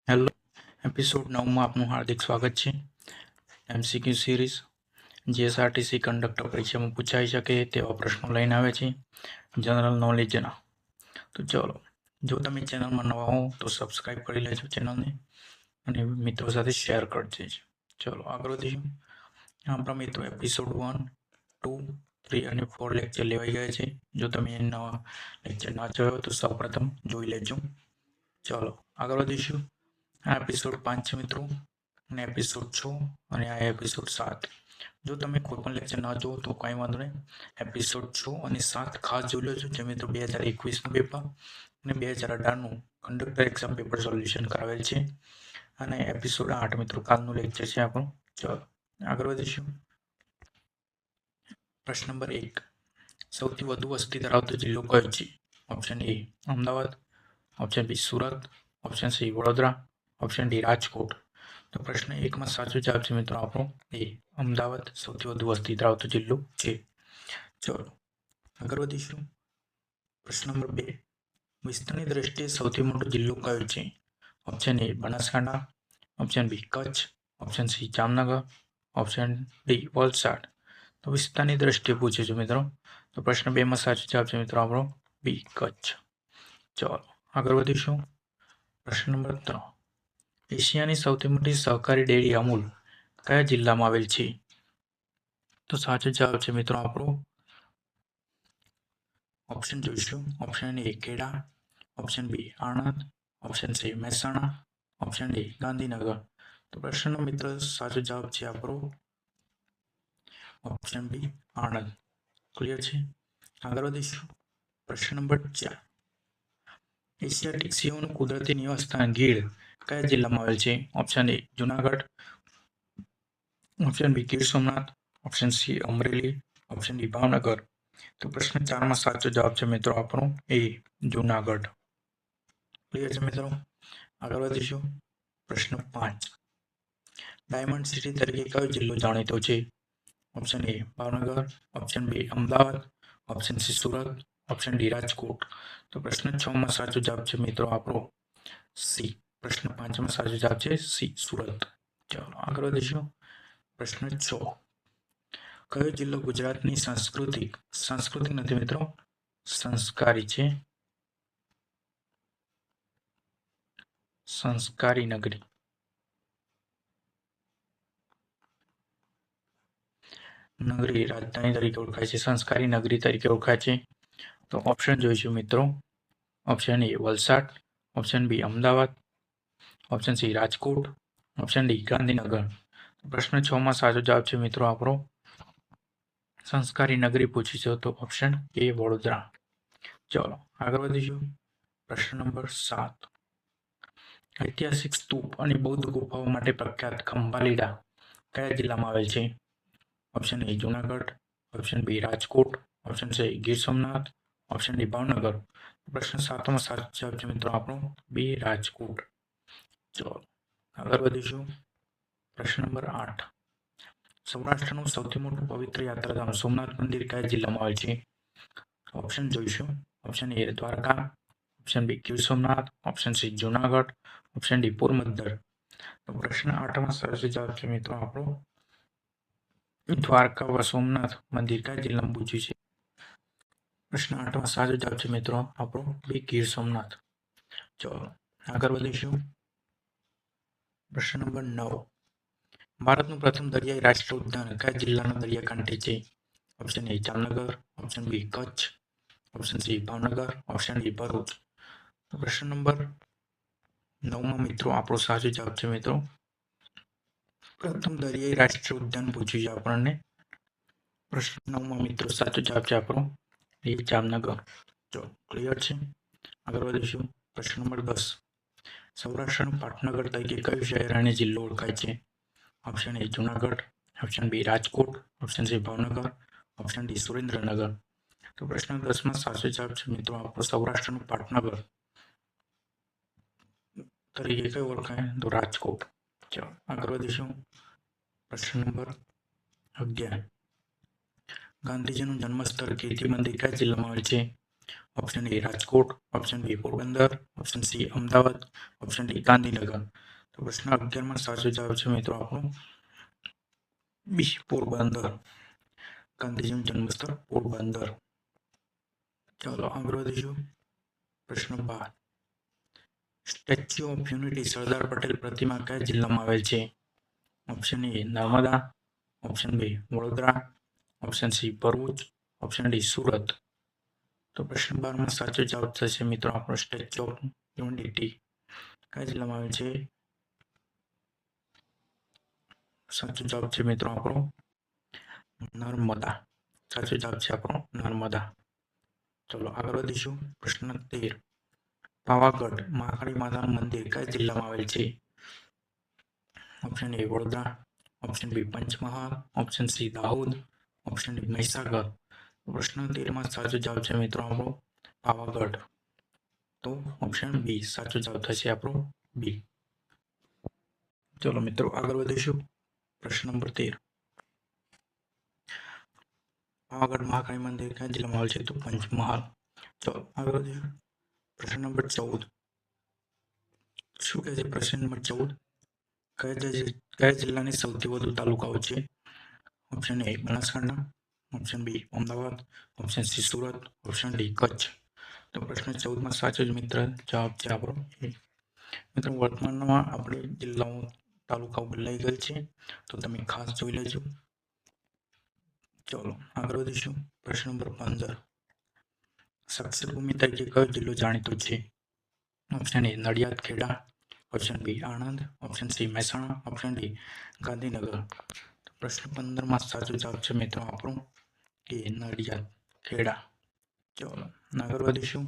Hello, episode 9માં આપનું હાર્દિક સ્વાગત છે. એમસીક્યુ સિરીઝ જીએસઆરટીસી કંડક્ટર પરીક્ષામાં પૂછાઈ શકે તેવા પ્રશ્નો લઈને આવે છે જનરલ નોલેજના. તો ચલો, જો તમે ચેનલમાં નવા હો તો સબસ્ક્રાઈબ કરી લેજો ચેનલને અને મિત્રો સાથે શેર કરી દેજો. ચલો આગળ વધીશું. આપણા મિત્રો એપિસોડ 1, 2, 3 અને 4 લેક્ચર લેવાઈ ગયા છે. જો તમે નવા લેક્ચર ના જોયો તો સૌપ્રથમ જોઈ લેજો. ચલો આગળ વધીશું. આ એપિસોડ 5 છે મિત્રો, અને એપિસોડ 6 અને આ એપિસોડ 7. જો તમે કોઈ પણ લેક્ચર ના જુઓ તો કંઈ વાંધો નહીં, એપિસોડ 6 અને 7 ખાસ જોઈ લેજો. જે મિત્રો 2021નું પેપર અને 2018નું કંડક્ટર એક્ઝામ પેપર સોલ્યુશન કરાવેલ છે. અને એપિસોડ 8 મિત્રો કાલનું લેક્ચર છે આપણું. ચલો આગળ વધીશું. પ્રશ્ન નંબર 1, સૌથી વધુ વસ્તી ધરાવતો જિલ્લો કયો છે? Option A Ahmedabad, option B Surat, option C Vadodara, option D Rajkot. તો પ્રશ્ન 1માં સાચો જવાબ છે મિત્રો આપણો એ અમદાવાદ સૌથી વધુ વસ્તી ધરાવતો જિલ્લો છે. ચલો આગળ વધીશું. પ્રશ્ન નંબર 2, વિસ્તારની દ્રષ્ટિએ સૌથી મોટો જિલ્લો કયો છે? Option A Banaskantha, option B Kutch, option C Jamnagar, option D Valsad. તો વિસ્તારની દ્રષ્ટિએ પૂછે છે મિત્રો. તો પ્રશ્ન 2માં સાચો જવાબ છે મિત્રો આપણો બી કચ્છ. ચલો આગળ વધીશું. પ્રશ્ન નંબર 3, એશિયાની સૌથી મોટી સહકારી ડેરી અમૂલ કયા જિલ્લામાં આવેલ છે? તો સાચો જવાબ છે મિત્રો આપણો ઓપ્શન જોઈશું. Option A Kheda, option B Anand, option C Mehsana, option D Gandhinagar. તો પ્રશ્નનો મિત્ર સાચો જવાબ છે આપણો ઓપ્શન બી આણંદ. ક્લિયર છે? આગળ વધીશું. પ્રશ્ન નંબર 4, એશિયાટિક સિંહોનું કુદરતી નિવાસસ્થાન ગીર કયા જિલ્લામાં આવેલ છે? Option A Junagadh, option B Gir Somnath, option C Amreli, option D Bhavnagar. તો પ્રશ્ન 4માં સાચો જવાબ છે મિત્રો આપણો એ જુનાગઢ. ક્લિયર છે મિત્રો? આગળ વધીશું. પ્રશ્ન 5, ડાયમંડ સિટી તરીકે કયો જિલ્લો જાણીતો છે? Option A Bhavnagar, option B Ahmedabad, option C Surat, option D Rajkot. તો પ્રશ્ન 6માં સાચો જવાબ છે મિત્રો આપણો સી. પ્રશ્ન 5માં સાચો જવાબ છે સી સુરત. ચાલો આગળ વધીશું. પ્રશ્ન 6, કયો જિલ્લો ગુજરાતની સાંસ્કૃતિક નથી મિત્રો, સંસ્કારી છે? સંસ્કારી નગરી રાજધાની તરીકે ઓળખાય છે, સંસ્કારી નગરી તરીકે ઓળખાય છે. તો ઓપ્શન જોઈશું મિત્રો. Option A Valsad, option B Ahmedabad, option C Rajkot, option D Gandhinagar. પ્રશ્ન 6માં સાચો જવાબ છે મિત્રો આપણો સંસ્કારી નગરી પૂછી છે, તો ઓપ્શન એ વડોદરા. ચલો આગળ વધીશું. પ્રશ્ન નંબર 7, ઐતિહાસિક સ્તૂપ અને બૌદ્ધ ગુફાઓ માટે પ્રખ્યાત ખંભાલીડા કયા જિલ્લામાં આવેલ છે? Option A Junagadh, option B Rajkot, option C Gir Somnath, option D Bhavnagar. પ્રશ્ન 7માં સાચો જવાબ છે મિત્રો આપણો બી રાજકોટ. ચલો આગળ વધીશું. પ્રશ્ન નંબર 8, સૌરાષ્ટ્રનું સૌથી મોટું પવિત્ર યાત્રાધામ સોમનાથ મંદિર કયા જિલ્લામાં આવે છે? ઓપ્શન જોઈશું. Option A Dwarka, option B Gir Somnath, option C Junagadh, option D Porbandar. તો પ્રશ્ન 8માં સાચો જવાબ છે મિત્રો આપણો દ્વારકા વ સોમનાથ મંદિર કયા જિલ્લામાં પૂછ્યું છે? પ્રશ્ન 8માં સાચો જવાબ છે મિત્રો આપણો બી ગીર સોમનાથ. ચલો આગળ વધીશું. પ્રશ્ન નંબર 9, ભારતનું પ્રથમ દરિયાઈ રાષ્ટ્રીય ઉદ્યાન કયા જિલ્લાના દરિયાકાંઠે છે? Option A Jamnagar, option B Kutch, option C Bhavnagar, option D Bharuch. તો પ્રશ્ન નંબર 9માં મિત્રો આપણો સાચો જવાબ છે મિત્રો પ્રથમ દરિયાઈ રાષ્ટ્રીય ઉદ્યાન પૂછ્યું છે આપણને. પ્રશ્ન 9માં મિત્રો સાચો જવાબ છે આપણો એ જામનગર. ચલો ક્લિયર છે? આગળ વધીશું. પ્રશ્ન નંબર 10, સૌરાષ્ટ્રનું પાટનગર તરીકે કયું શહેર અને જિલ્લો ઓળખાય છે? Option A Junagadh, option B Rajkot, option C Bhavnagar, option D Surendranagar. તો પ્રશ્ન 10માં સાચો જવાબ છે મિત્રો આપણો સૌરાષ્ટ્રનું પાટનગર તરીકે કયું ઓળખાય? તો રાજકોટ. ચલો આગળ વધીશું. પ્રશ્ન નંબર 11, ગાંધીજીનું જન્મસ્થળ કીર્તિ મંદિર કયા જિલ્લામાં આવે છે? Option A Rajkot, option B Porbandar, option C Ahmedabad, option D Gandhinagar. તો પ્રશ્ન 11માં સાચો જવાબ છે મિત્રો આપણો બી પોરબંદર. ગાંધીજીનું જન્મસ્થળ પોરબંદર. ચાલો આગળ વધીશું. પ્રશ્ન 12. Statue of unity Sardar Patel પ્રતિમા કયા જિલ્લામાં આવેલ છે? Option A Narmada, option B Vadodara, option C Bharuch, option D Surat. તો પ્રશ્ન 12માં સાચો જવાબ થશે મિત્રો આપણો સ્ટેચ્યુ ઓફ યુનિટી કયા જિલ્લામાં આવેલ છે? સાચો જવાબ છે મિત્રો આપણો નર્મદા. સાચો જવાબ છે આપણો નર્મદા. ચલો આગળ વધીશું. પ્રશ્ન 13. પાવાગઢ મહાકાળી માતાનું મંદિર કયા જિલ્લામાં આવેલ છે? Option A Vadodara, option B Panchmahal, option C Dahod, option D Mahisagar. પ્રશ્ન 13માં સાચો જવાબ છે મિત્રો આપણો પાવાગઢ. તો ઓપ્શન બી સાચો જવાબ થશે આપણો બી. ચલો મિત્રો આગળ વધીશું. પ્રશ્ન નંબર 13. પાવાગઢ મહાકાળી મંદિર કયા જિલ્લામાં આવેલ છે? તો પંચમહાલ. ચલો આગળ વધીશું. પ્રશ્ન નંબર 14. શું કહે છે પ્રશ્ન નંબર 14? કયા જિલ્લાની સૌથી વધુ તાલુકાઓ છે? Option A Banaskantha, option B Ahmedabad, option C Surat, option D Kutch. તો પ્રશ્ન 14માં સાચો જ મિત્ર જવાબ છે આપણો એ. મિત્રો વર્તમાનમાં આપણે જિલ્લાઓ તાલુકાઓ બદલાઈ ગયેલ છે, તો તમે ખાસ જોઈ લેજો. ચલો આગળ વધીશું. પ્રશ્ન નંબર 15. સાક્ષર ભૂમિ તરીકે કયો જિલ્લો જાણીતો છે? Option A Nadiad Kheda, option B Anand, option C Mehsana, option D Gandhinagar. પ્રશ્ન 15માં સાચો જવાબ છે મિત્રો આપણો એ નડિયાદ ખેડા. ચલો આગળ વધીશું.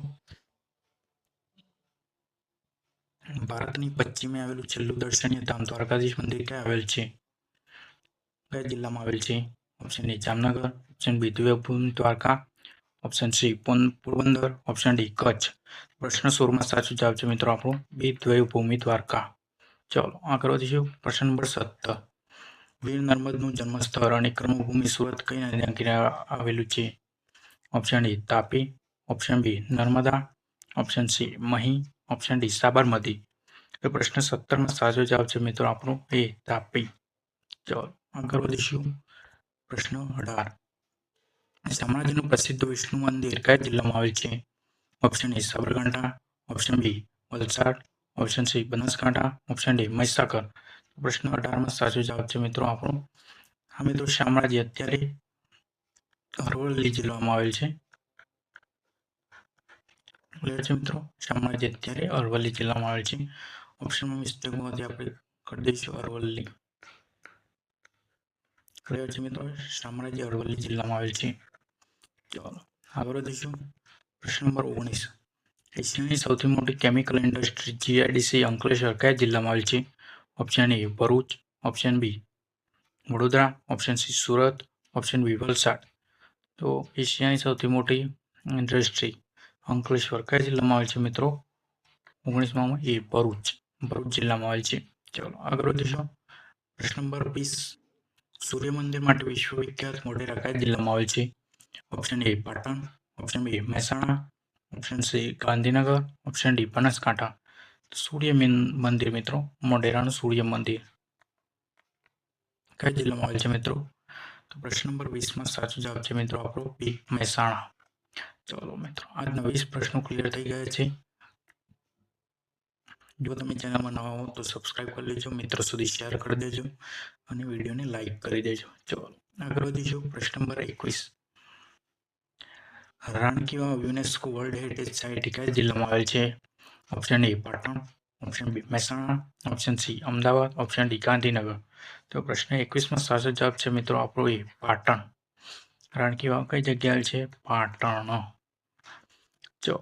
ભારતની પશ્ચિમે આવેલું છેલ્લું દર્શનીય ધામ દ્વારકાધીશ મંદિર ક્યાં આવેલ છે? કયા જિલ્લામાં આવેલ છે? Option A Jamnagar, option B Devbhumi Dwarka, option C Porbandar, option D Kutch. પ્રશ્ન 16માં સાચો જવાબ છે મિત્રો આપણો બી દેવભૂમિ દ્વારકા. ચલો આગળ વધીશું. પ્રશ્ન નંબર 17. વીર નર્મદનું જન્મસ્થળ અને કર્મભૂમિ સુરત કઈ નદીના કિનારે આવેલું છે? Option A Tapi, option B Narmada, option C Mahi, option D Sabarmati. તો પ્રશ્ન 17માં સાચો જવાબ છે મિત્રો આપણો એ તાપી. ચલો આગળ વધીશું. પ્રશ્ન 18. શામળાજીનું પ્રસિદ્ધ વિષ્ણુ મંદિર કયા જિલ્લામાં આવેલ છે? Option A Sabarkantha, option B Valsad, option C Banaskantha, option D Mahisagar. પ્રશ્ન 18માં સાચો જવાબ છે મિત્રો આપણો હા મિત્રો શામળાજી અત્યારે અરવલ્લી જિલ્લામાં આવેલ છે. ક્લિયર છે મિત્રો? શામળાજી અત્યારે અરવલ્લી જિલ્લામાં આવેલ છે. ઓપ્શનમાં મિસ્ટેકમાંથી આપણે કરી દઈશું અરવલ્લી. ક્લિયર છે મિત્રો? શામળાજી અરવલ્લી જિલ્લામાં આવેલ છે. ચાલો આગળ વધીશું. પ્રશ્ન નંબર 19. એશિયાની સૌથી મોટી કેમિકલ ઇન્ડસ્ટ્રી જીઆઈડીસી અંકલેશ્વર કયા જિલ્લામાં આવેલ છે? Option A Bharuch, option B Vadodara, option C Surat, option B Valsad. તો એશિયાની સૌથી મોટી ઇન્ડસ્ટ્રી અંકલેશ્વર કયા જિલ્લામાં આવેલ છે મિત્રો? 19માં એ ભરૂચ જિલ્લામાં આવેલ છે. ચાલો આગળ વધીશું. પ્રશ્ન નંબર 20. સૂર્ય મંદિર માટે વિશ્વવિખ્યાત મોઢેરા કયા જિલ્લામાં આવેલ છે? Option A Patan, option B Mehsana, option C Gandhinagar, option D Banaskantha. સૂર્ય મંદિર મિત્રો મોઢેરાનું સૂર્ય મંદિર કયા જિલ્લામાં આવેલ છે મિત્રો? તો પ્રશ્ન નંબર 20માં સાચો જવાબ છે મિત્રો આપણો બી મહેસાણા. ચલો મિત્રો આજના 20 પ્રશ્નો ક્લિયર થઈ ગયા છે. જો તમે ચેનલમાં નવા હો તો સબસ્ક્રાઇબ કરી લેજો, મિત્રો સુધી શેર કરી દેજો અને વિડીયોને લાઈક કરી દેજો. ચલો આગળ વધીશું. પ્રશ્ન નંબર 21. Rani ki Vav UNESCO world heritage site કયા જિલ્લામાં આવેલ છે? Option A Patan, option B Mehsana, option C Ahmedabad, option D Gandhinagar. તો પ્રશ્ન 21માં સાચો જવાબ છે મિત્રો આપણો એ પાટણ. રાણકી વાવ કઈ જગ્યાએ છે? પાટણ. ચલો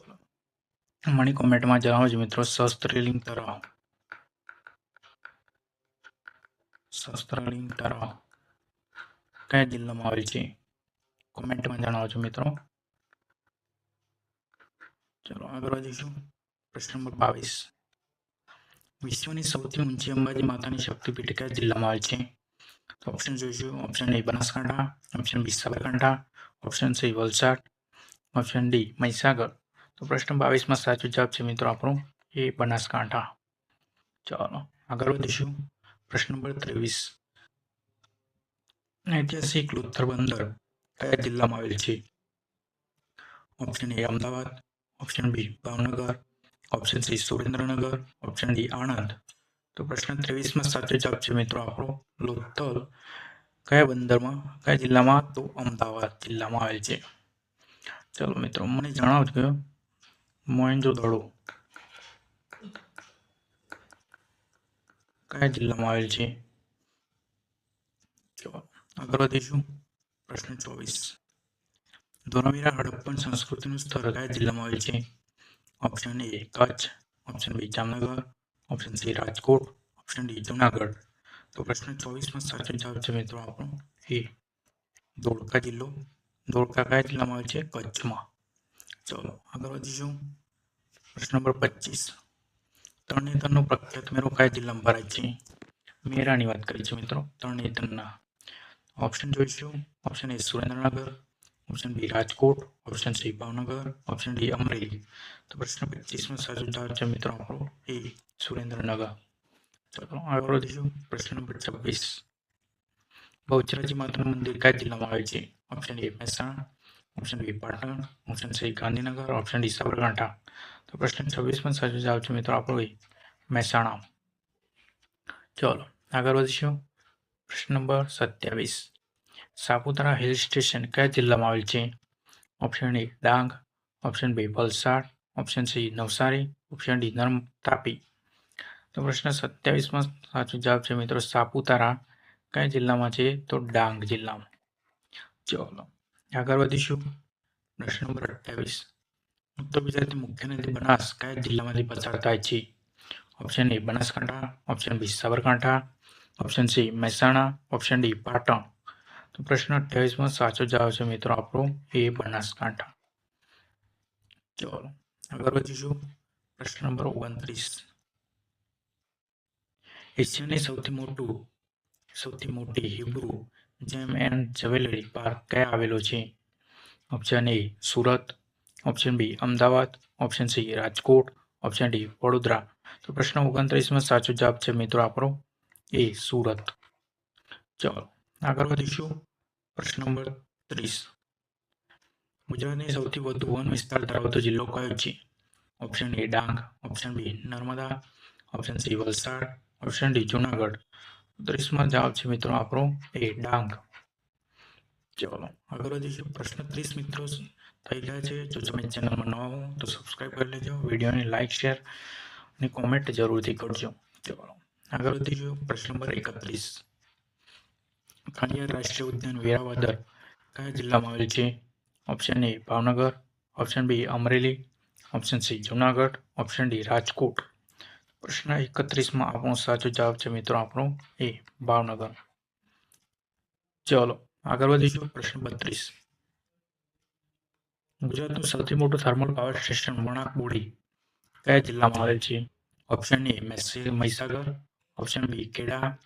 મને કોમેન્ટમાં જણાવજો મિત્રો. શસ્ત્રલિંગ તળાવ કયા જિલ્લામાં આવેલ છે? કોમેન્ટમાં જણાવજો મિત્રો. ચલો આગળ વધીશું. પ્રશ્ન નંબર 22. વિશ્વની સૌથી ઊંચી અંબાજી માતાની શક્તિપીઠ કયા જિલ્લામાં આવેલ છે? તો ઓપ્શન જોઈશું. Option A Banaskantha, option B Sabarkantha, option C Valsad, option D Mahisagar. તો પ્રશ્ન 22 માં સાચો જવાબ છે મિત્રો આપણો એ બનાસકાંઠા. ચાલો આગળ વધીશું. પ્રશ્ન નંબર 23. ઐતિહાસિક લુથર બંદર કયા જિલ્લામાં આવેલ છે? Option A Ahmedabad, option B Bhavnagar, option C Surendranagar, option D Anand. તો પ્રશ્ન 23 માં સાચો જવાબ છે મિત્રો આપણો લોથલ કયા બંદરમાં કયા જિલ્લામાં? તો અમદાવાદ જિલ્લામાં આવેલ છે. ચલો મિત્રો મને જણાવજો મોહેંજો-દડો કયા જિલ્લામાં આવેલ છે? ચલો આગળ વધીશું. પ્રશ્ન 24. ધોળાવીરા હડપ્પન સંસ્કૃતિનું સ્થળ કયા જિલ્લામાં આવેલ છે? Option A Kutch, option B Jamnagar, option C Rajkot, option D Junagadh. તો પ્રશ્ન 24 માં સાચો જવાબ છે મિત્રો આપણો એ ધોળકા જિલ્લો. ધોળકા કયા જિલ્લામાં આવે છે? કચ્છમાં. ચલો આગળ વધીશું. પ્રશ્ન નંબર 25. તરણેતરનો પ્રખ્યાત મેળો કયા જિલ્લામાં ભરાય છે? મેળાની વાત કરી છે મિત્રો તરણેતરના. ઓપ્શન જોઈશું. Option A Surendranagar, option B Rajkot, option C Bhavnagar, option D Amreli. તો પ્રશ્ન 25 માં સાચો જવાબ છે મિત્રો આપણો એ સુરેન્દ્રનગર. ચલો આગળ વધીશું. પ્રશ્ન નંબર 26. બહુચરાજી માતાનું મંદિર કયા જિલ્લામાં આવે છે? Option A Mehsana, option B Patan, option C Gandhinagar, option D Sabarkantha. તો પ્રશ્ન 26 માં સાચો જવાબ છે મિત્રો આપણો એ મહેસાણા. ચલો આગળ વધીશું. પ્રશ્ન નંબર 27. સાપુતારા હિલ સ્ટેશન કયા જિલ્લામાં આવેલ છે? Option A Dang, option B Valsad, option C Navsari, option D Tapi. તો પ્રશ્ન 27 માં સાચો જવાબ છે મિત્રો સાપુતારા કયા જિલ્લામાં છે? તો ડાંગ જિલ્લામાં. ચલો આગળ વધીશું. પ્રશ્ન નંબર 28. ઉત્તર ગુજરાતની મુખ્ય નદી બનાસ કયા જિલ્લામાંથી પસાર થાય છે? Option A Banaskantha, option B Sabarkantha, option C Mehsana, option D Patan. તો પ્રશ્ન 28 માં સાચો જવાબ છે મિત્રો આપણો એ બનાસકાંઠા. ચલો આગળ વધીશું. પ્રશ્ન નંબર 29. એશિયાની સૌથી મોટી હિબ્રુ જેમ એન્ડ જ્વેલરી પાર્ક ક્યાં આવેલો છે? Option A Surat, option B Ahmedabad, option C Rajkot, option D Vadodara. તો પ્રશ્ન 29 માં સાચો જવાબ છે મિત્રો આપણો એ સુરત. ચલો આગળ વધીશું. પ્રશ્ન નંબર 30. ગુજરાતની સૌથી વધુ વન વિસ્તાર ધરાવતો જિલ્લો કયો છે? Option A Dang, option B Narmada, option C Valsad, option D Junagadh. 30 માં જવાબ છે મિત્રો આપણો એ ડાંગ. ચલો આગળ વધીશું. પ્રશ્ન 30 મિત્રો થઈ ગયા છે. જો તમે ચેનલમાં નવા હો તો સબસ્ક્રાઈબ કરી લેજો. વિડીયોને લાઇક, શેર અને કોમેન્ટ જરૂરથી કરજો. ચલો આગળ વધીશું. પ્રશ્ન નંબર 31. કાળિયાર રાષ્ટ્રીય ઉદ્યાન વેરાવદર કયા જિલ્લામાં આવેલ છે? Option A Bhavnagar, option B Amreli, option C Junagadh, option D Rajkot. પ્રશ્ન 31 માં આપણો સાચો જવાબ છે મિત્રો આપણો એ ભાવનગર. ચલો આગળ વધીશું. પ્રશ્ન 32. ગુજરાતનું સૌથી મોટું thermal power station Wanakbori કયા જિલ્લામાં આવેલ છે? Option A Mahisagar, option B Kheda,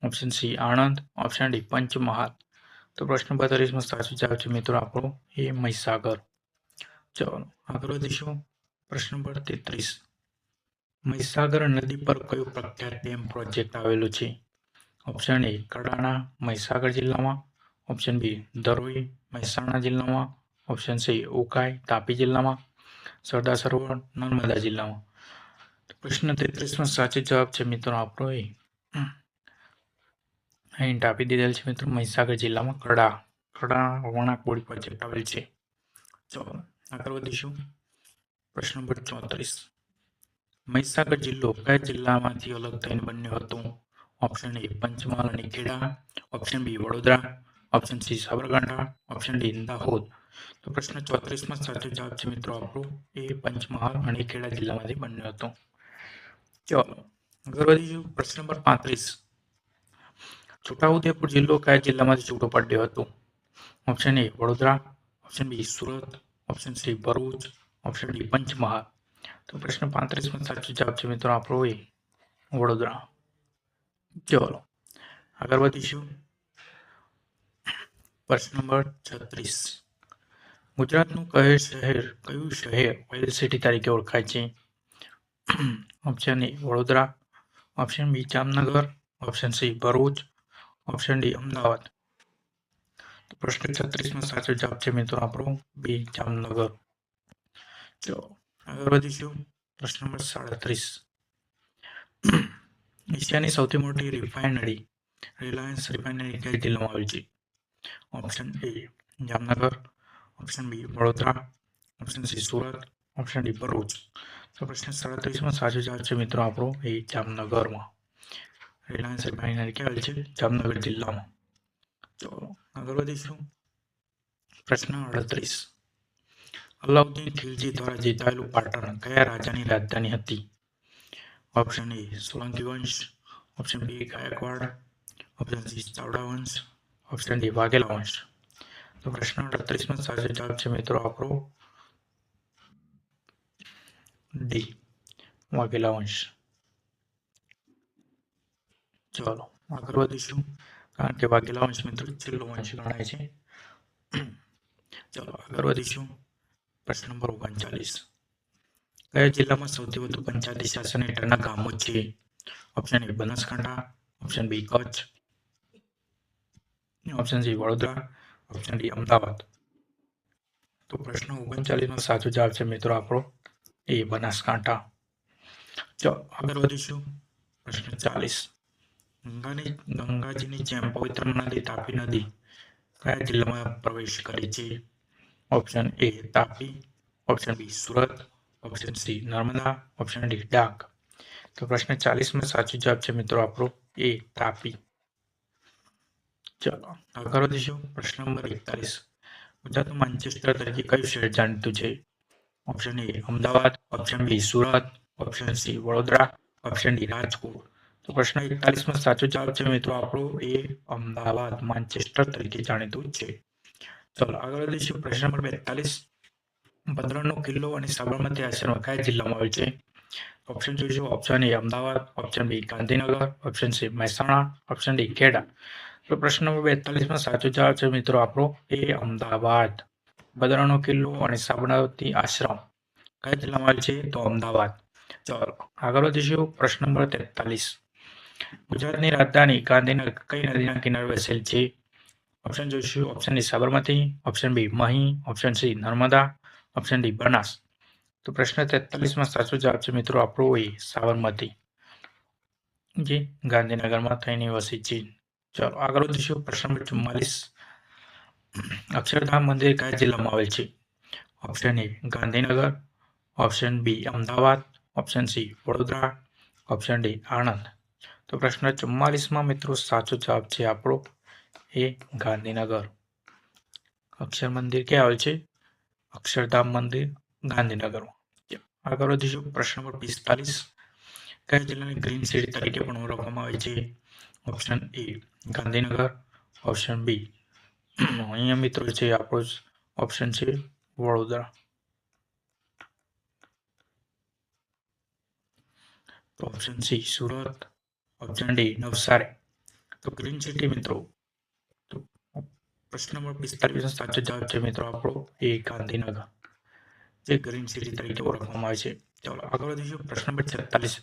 option C Anand, option D Panchmahal. તો પ્રશ્ન 32 માં સાચો જવાબ છે મિત્રો આપણો એ મહીસાગર. ચલો આગળ વધીશું. પ્રશ્ન નંબર 33. મહીસાગર નદી પર કયો પ્રખ્યાત ડેમ પ્રોજેક્ટ આવેલો છે? ઓપ્શન એ કડાણા મહીસાગર જિલ્લામાં, ઓપ્શન બી ધરોઈ મહેસાણા જિલ્લામાં, ઓપ્શન સી ઉકાઈ તાપી જિલ્લામાં, સરદાર સરોવર નર્મદા જિલ્લામાં. પ્રશ્ન 33 માં સાચો જવાબ છે મિત્રો આપણો એ અહીં આપી દીધેલ છે મિત્રો મહીસાગર જિલ્લામાં કડા વણાક બોડી પ્રોજેક્ટ આવેલ છે. ચલો આગળ વધીશું. પ્રશ્ન નંબર 34. મહીસાગર જિલ્લો કયા જિલ્લામાંથી અલગ થઈને બન્યો હતો? ઓપ્શન એ પંચમહાલ અને Kheda, option B Vadodara, option C Sabarkantha, option D Dahod. તો પ્રશ્ન 34 માં સાચો જવાબ છે મિત્રો આપણો એ પંચમહાલ અને ખેડા જિલ્લામાંથી બન્યો હતો. ચલો આગળ વધીશું. પ્રશ્ન નંબર 35. છોટાઉદેપુર જિલ્લો કયા જિલ્લામાંથી છૂટો પડ્યો હતો? Option A Vadodara, option B Surat, option C Bharuch, option D Panchmahal. તો પ્રશ્ન 35 માં સાચો જવાબ છે મિત્રો આપણો એ વડોદરા. ચલો આગળ વધીશું. પ્રશ્ન નંબર 36. ગુજરાતનું કયું શહેર ઓઇલ સિટી તરીકે ઓળખાય છે? Option A Vadodara, option B Jamnagar, option C Bharuch, option D Ahmedabad. તો પ્રશ્ન 36માં સાચો જવાબ છે મિત્રો આપણો બી જામનગર. ચલો આગળ વધીશું. પ્રશ્ન નંબર 37. એશિયાની સૌથી મોટી રિફાઇનરી રિલાયન્સ રિફાઇનરી કઈ જિલ્લામાં આવેલી છે? Option A Jamnagar, option B Vadodara, option C Surat, option D Bharuch. તો પ્રશ્ન 37માં સાચો જવાબ છે મિત્રો આપણો એ જામનગરમાં. રિલાયન્સ રિફાઇનરી ક્યાં આવેલી છે? જામનગર જિલ્લામાં. તો આગળ વધીશું. પ્રશ્ન 38. અલાઉદ્દીન ખિલજી દ્વારા જીતાયેલું પાટણ કયા રાજાની રાજધાની હતી? ઓપ્શન એ સોલંકી વંશ, option B Gaekwad, option C Chavda વંશ, ઓપ્શન ડી વાઘેલા વંશ. તો પ્રશ્ન 38માં સાચો જવાબ છે મિત્રો આપણો ડી વાઘેલા વંશ. ચાલો આગળ વધીશું, કારણ કે વાઘેલા વંશ મિત્રો છેલ્લો વંશ ગણાય છે. ચાલો આગળ વધીશું. પ્રશ્ન નંબર 39. કયા જિલ્લામાં સૌથી વધુ પંચાયતી શાસન હેઠળના ગામો છે? Option A Banaskantha, option B Kutch, option C Vadodara, option D Ahmedabad. તો પ્રશ્ન 39માં સાચો જવાબ છે મિત્રો આપણો એ બનાસકાંઠા. ચાલો આગળ વધીશું. પ્રશ્ન 40. ગંગાજીની જેમ પવિત્ર નદી તાપી નદી કયા જિલ્લામાં પ્રવેશ કરે છે? Option A Tapi, option B Surat, option C Narmada, option D Dang. તો પ્રશ્ન 40માં સાચો જવાબ છે મિત્રો આપણો એ તાપી. ચાલો આગળ વધીશું. પ્રશ્ન નંબર 41. ગુજરાતનું માન્ચેસ્ટર તરીકે કયું શહેર જાણીતું છે? Option A Ahmedabad, option B Surat, option C Vadodara, option D Rajkot. તો પ્રશ્ન 41માં સાચો જવાબ છે મિત્રો આપણો એ અમદાવાદ માન્ચેસ્ટર તરીકે જાણીતું છે. ચાલો આગળ વધીશું. પ્રશ્ન નંબર 42. ભદ્રનો કિલ્લો અને સાબરમતી આશ્રમ કયા જિલ્લામાં આવે છે? ઓપ્શન જોઈશું. Option A Ahmedabad, option B Gandhinagar, option C Mehsana, option D Kheda. તો પ્રશ્ન નંબર 42માં સાચો જવાબ છે મિત્રો આપણો એ અમદાવાદ. ભદ્રનો કિલ્લો અને સાબરમતી આશ્રમ કયા જિલ્લામાં આવે છે? તો અમદાવાદ. ચાલો આગળ વધીશું. પ્રશ્ન નંબર 43. ગુજરાતની રાજધાની ગાંધીનગર કઈ નદીના કિનારે વસેલ છે? ઓપ્શન જોઈશું. Option A Sabarmati, option B Mahi, option C Narmada, option D Banas. તો પ્રશ્ન 43માં સાચો જવાબ છે મિત્રો આપણો એ સાબરમતી, જે ગાંધીનગરમાં થઈને વસી છે. ચાલો આગળ વધીશું. પ્રશ્ન નંબર 44. અક્ષરધામ મંદિર કયા જિલ્લામાં આવેલ છે? Option A Gandhinagar, option B Ahmedabad, option C Vadodara, option D Anand. તો પ્રશ્ન 44માં મિત્રો સાચો જવાબ છે આપણો એ ગાંધીનગર. અક્ષર મંદિર ક્યાં આવેલ છે? અક્ષરધામ મંદિર ગાંધીનગરમાં. આગળ વધીશું. પ્રશ્ન નંબર 45. કયા જિલ્લાને ગ્રીન સિટી તરીકે પણ ઓળખવામાં આવે છે? Option A Gandhinagar, option B અહીંયા મિત્રો છે આપણો ઓપ્શન છે Vadodara, option C Surat, option D Navsari. તો ગ્રીન સિટી મિત્રો, તો પ્રશ્ન નંબર 45 સાચો જવાબ છે મિત્રો આપણો એ ગાંધીનગર, જે ગ્રીન સિટી તરીકે ઓળખવામાં આવે છે. ચાલો આગળ વધીશું. પ્રશ્ન નંબર 46.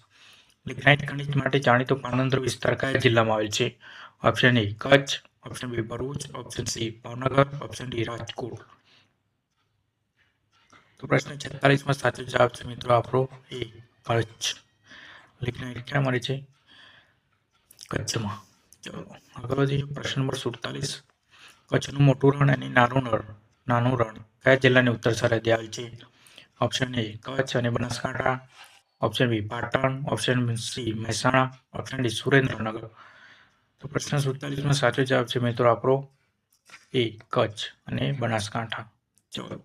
લિગ્નાઇટ ખનિજ માટે જાણીતો પાનંદ્ર વિસ્તાર કયા જિલ્લામાં આવેલ છે? Option A Kutch, option B Bharuch, option C Bhavnagar, option D Rajkot. તો પ્રશ્ન 46માં સાચો જવાબ છે મિત્રો આપણો એ કચ્છ. લિગ્નાઇટ ક્યાં મળે છે? કચ્છમાં. ચાલો આગળ વધીશું. પ્રશ્ન નંબર 47. કચ્છનું મોટું રણ અને નાનું રણ કયા જિલ્લાની ઉત્તર સરહદે આવે છે? ઓપ્શન એ કચ્છ અને Banaskantha, option B Patan, option C Mehsana, option D Surendranagar. તો પ્રશ્ન 47માં સાચો જવાબ છે મિત્રો આપણો એ કચ્છ અને બનાસકાંઠા. ચાલો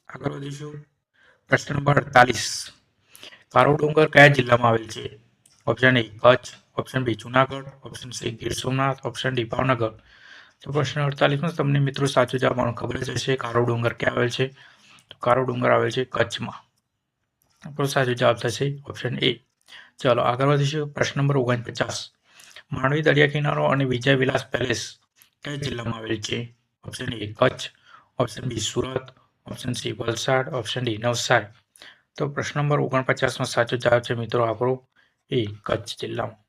આગળ વધીશું. પ્રશ્ન નંબર 48. કારો ડુંગર કયા જિલ્લામાં આવેલ છે? Option A Kutch, option B Junagadh, option C Gir Somnath, option D Bhavnagar. તો પ્રશ્ન 48માં તમને મિત્રો સાચો જવાબ ખબર જ હશે. કારો ડુંગર ક્યાં આવેલ છે? તો કારો ડુંગર આવેલ છે કચ્છમાં. આપણો સાચો જવાબ થશે ઓપ્શન એ. ચાલો આગળ વધીશું. પ્રશ્ન નંબર 49. માંડવી દરિયા કિનારો અને વિજય વિલાસ પેલેસ કયા જિલ્લામાં આવેલ છે? Option A Kutch, option B Surat, option C Valsad, option D Navsari. તો પ્રશ્ન નંબર 49 સાચો જવાબ છે મિત્રો આપણો એ કચ્છ જિલ્લામાં.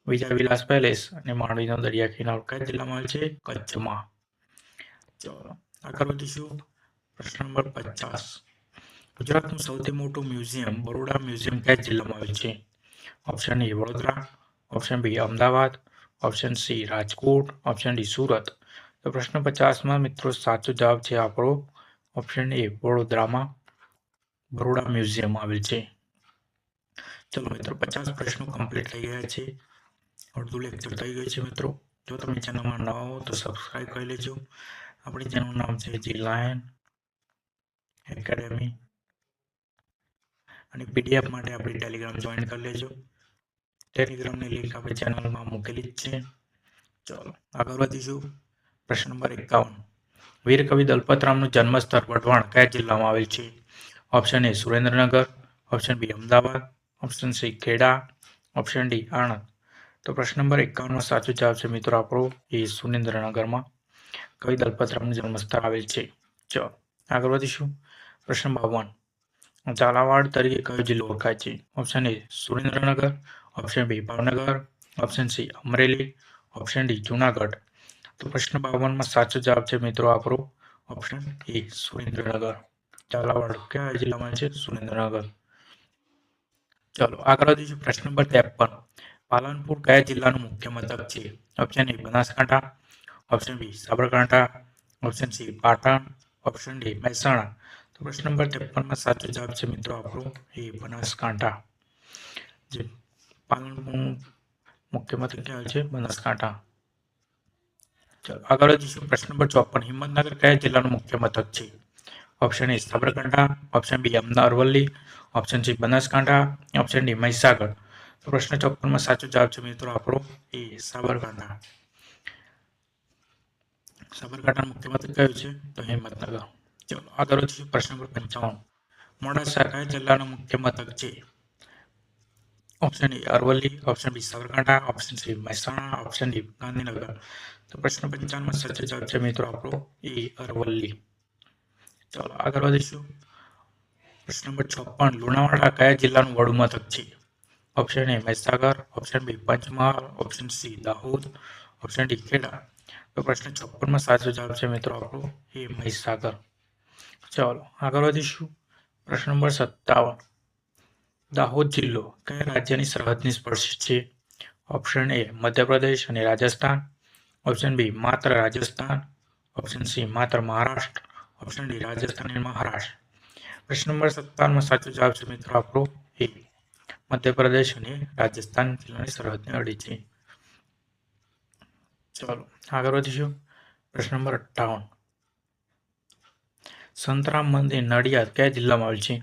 વિજય વિલાસ પેલેસ અને માંડવીનો દરિયા કિનારો કયા જિલ્લામાં આવેલ છે? કચ્છમાં. ચલો આગળ વધીશું. પ્રશ્ન નંબર 50. ગુજરાતનું સૌથી મોટું મ્યુઝિયમ બરોડા મ્યુઝિયમ કયા જિલ્લામાં આવેલ છે? Option A Vadodara, option B Ahmedabad, option C Rajkot, option D Surat. તો પ્રશ્ન 50માં મિત્રો સાચો જવાબ છે આપણો ઓપ્શન એ વડોદરામાં બરોડા મ્યુઝિયમ આવેલ છે. ચલો મિત્રો 50 પ્રશ્નો કમ્પ્લીટ થઈ ગયા છે. અડધું લેક્ચર થઈ ગયું છે મિત્રો. જો તમે ચેનલમાં નવા હો તો સબસ્ક્રાઇબ કરી લેજો. આપણી ચેનલનું નામ છે જી લાયન એકેડેમી અને પીડીએફ માટે આપણી ટેલિગ્રામ જોઈન કરી લેજો. ટેલિગ્રામની લિંક આપણે ચેનલમાં મૂકેલી જ છે. ચલો આગળ વધીશું. પ્રશ્ન નંબર 51. વીર કવિ દલપતરામનું જન્મસ્થળ વઢવાણ કયા જિલ્લામાં આવેલ છે? Option A Surendranagar, option B Ahmedabad, option C Kheda, option D Anand. તો પ્રશ્ન નંબર 51માં સાચો જવાબ છે મિત્રો આપણો એ સુરેન્દ્રનગરમાં કવિ દલપતરામનું જન્મસ્થળ આવેલ છે. ચલો આગળ વધીશું. પ્રશ્ન 52. ઝાલાવાડ તરીકે કયો જિલ્લો ઓળખાય છે? Option A Surendranagar, option B Bhavnagar, option C Amreli, option D Junagadh. તો પ્રશ્ન 52માં સાચો જવાબ છે મિત્રો આપણો ઓપ્શન એ સુરેન્દ્રનગર. ઝાલાવાડ કયા જિલ્લામાં છે? સુરેન્દ્રનગર. ચલો આગળ વધીશું. પ્રશ્ન નંબર 53. પાલનપુર કયા જિલ્લાનું મુખ્ય મથક છે? Option A Banaskantha, option B Sabarkantha, option C Patan, option D Mehsana. તો પ્રશ્ન નંબર 53માં સાચો જવાબ છે મિત્રો આપણો એ બનાસકાંઠા. જે પાલનપુરનું મુખ્ય મથક ક્યાં છે? બનાસકાંઠા. ચલો આગળ વધીશું. પ્રશ્ન નંબર 54. હિંમતનગર કયા જિલ્લાનું મુખ્ય મથક છે? Option A Sabarkantha, option B Aravalli, option C Banaskantha, option D Mahisagar. તો પ્રશ્ન 54માં સાચો જવાબ છે મિત્રો આપણો એ સાબરકાંઠા. સાબરકાંઠાનું મુખ્ય મથક કયું છે? તો હિંમતનગર. ચલો આગળ વધીશું. પ્રશ્ન નંબર 55. મોડાસા કયા જિલ્લાનું મુખ્ય મથક છે? Option A Aravalli, option B Sabarkantha, option C Mehsana, option D Gandhinagar. તો પ્રશ્ન 55માં સાચો જવાબ છે મિત્રો આપણો એ અરવલ્લી. ચલો આગળ વધીશું. પ્રશ્ન નંબર 56. લુણાવાડા કયા જિલ્લાનું વડું મથક છે? Option A Mahisagar, option B Panchmahal, option C Dahod, option D Kheda. તો પ્રશ્ન 56માં સાચો જવાબ છે મિત્રો આપણો એ મહીસાગર. ચલો આગળ વધીશું. પ્રશ્ન નંબર 57. દાહોદ જિલ્લો કયા રાજ્યની સરહદને સ્પર્શે છે? ઓપ્શન એ મધ્યપ્રદેશ અને રાજસ્થાન, ઓપ્શન બી માત્ર રાજસ્થાન, ઓપ્શન સી માત્ર મહારાષ્ટ્ર, ઓપ્શન ડી રાજસ્થાન અને મહારાષ્ટ્ર. પ્રશ્ન નંબર 57માં સાચો જવાબ છે મિત્રો આપણો એ મધ્યપ્રદેશ અને રાજસ્થાન જિલ્લાની સરહદને અડી છે. ચલો આગળ વધીશું. પ્રશ્ન નંબર 58. સંતરામ મંદિર નડિયાદ કયા જિલ્લામાં આવેલ છે?